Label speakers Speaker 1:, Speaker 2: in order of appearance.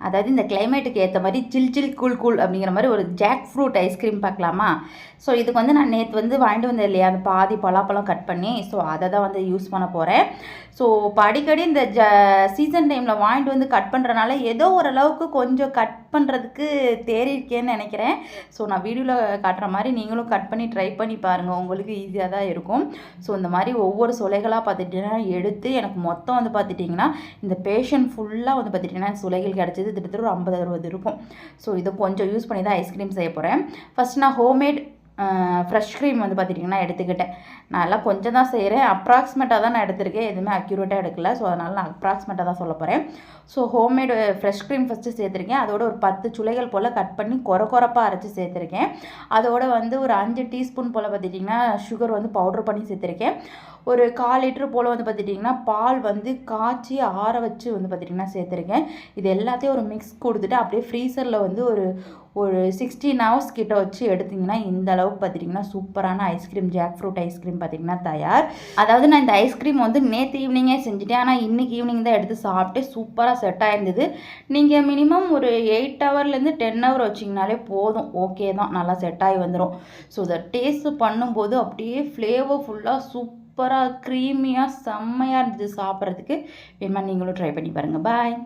Speaker 1: அதாவது இந்த கிளைமேட்டுக்கு ஏற்ற மாதிரி சில் சில் கூல் கூல் அப்படிங்கிற மாதிரி ஒரு ஜாக் ஃப்ரூட் ஐஸ்கிரீம் பார்க்கலாமா? ஸோ இதுக்கு வந்து நான் நேற்று வந்து வாங்கிட்டு வந்தேன் இல்லையா, அந்த பாதி பலாப்பழம் கட் பண்ணி, ஸோ அதை தான் வந்து யூஸ் பண்ண போகிறேன். ஸோ இப்போ அடிக்கடி இந்த சீசன் டைமில் வாங்கிட்டு வந்து கட் பண்ணுறனால ஏதோ ஓரளவுக்கு கொஞ்சம் கட் பண்ணுறதுக்கு தேறியிருக்கேன்னு நினைக்கிறேன். ஸோ நான் வீடியோவில் காட்டுற மாதிரி நீங்களும் கட் பண்ணி ட்ரை பண்ணி பாருங்கள், உங்களுக்கு ஈஸியாக தான் இருக்கும். ஸோ இந்த மாதிரி ஒவ்வொரு சுளைகளாக பார்த்துட்டிங்கன்னா எடுத்து எனக்கு மொத்தம் வந்து பார்த்துட்டிங்கன்னா இந்த பேஷன் ஃபுல்லாக வந்து பார்த்துட்டிங்கன்னா சுளைகள் கிடச்சிது. கிட்டத்தட்ட ஒரு 50-60 இருக்கும். ஸோ இதை கொஞ்சம் யூஸ் பண்ணி தான் ஐஸ்கிரீம் செய்ய போகிறேன். ஃபஸ்ட் நான் ஹோம்மேட் ஃப்ரெஷ் க்ரீம் வந்து பார்த்துட்டிங்கன்னா எடுத்துக்கிட்டேன். நான் எல்லாம் கொஞ்சம் தான் செய்கிறேன், அப்ராக்சிமேட்டாக தான் நான் எடுத்திருக்கேன், எதுவுமே அக்யூரேட்டாக எடுக்கல. ஸோ அதனால் நான் அப்ராக்சிமேட்டாக தான் சொல்ல போகிறேன். So homemade fresh cream first சேர்த்துருக்கேன். அதோட ஒரு 10 சுளைகள் போல் கட் பண்ணி கொரப்பாக அரைச்சி சேர்த்துருக்கேன். அதோட வந்து ஒரு 5 டீஸ்பூன் போல் பார்த்துட்டிங்கன்னா சுகர் வந்து பவுட்ரு பண்ணி சேர்த்துருக்கேன். ஒரு 1/4 லிட்டர் போல் வந்து பார்த்துட்டிங்கன்னா பால் வந்து காய்ச்சி ஆற வச்சு வந்து பார்த்துட்டிங்கன்னா சேர்த்துருக்கேன். இது எல்லாத்தையும் ஒரு மிக்ஸ் கொடுத்துட்டு அப்படியே ஃப்ரீசரில் வந்து ஒரு 16 ஹவர்ஸ் கிட்ட வச்சு எடுத்திங்கன்னா இந்த அளவுக்கு பார்த்துட்டிங்கன்னா சூப்பரான ஐஸ்கிரீம், ஜாக் ஃப்ரூட் ஐஸ்கிரீம் பார்த்திங்கன்னா தயார். அதாவது நான் இந்த ஐஸ்கிரீம் வந்து நேற்று ஈவினிங்கே செஞ்சுட்டேன், ஆனால் இன்றைக்கி ஈவினிங் தான் எடுத்து சாப்பிட்டு சூப்பராக செட் ஆயிருந்தது. நீங்கள் மினிமம் ஒரு 8 ஹவர்லேருந்து 10 ஹவர் வச்சிங்கனாலே போதும், ஓகே தான், நல்லா செட் ஆகி வந்துடும். ஸோ இதை டேஸ்ட் பண்ணும்போது அப்படியே ஃப்ளேவர்ஃபுல்லாக சூப்பராக க்ரீமியாக செம்மையாக இருந்துச்சு சாப்பிட்றதுக்கு. வேணுமா நீங்களும் ட்ரை பண்ணி பாருங்கள். பாய்.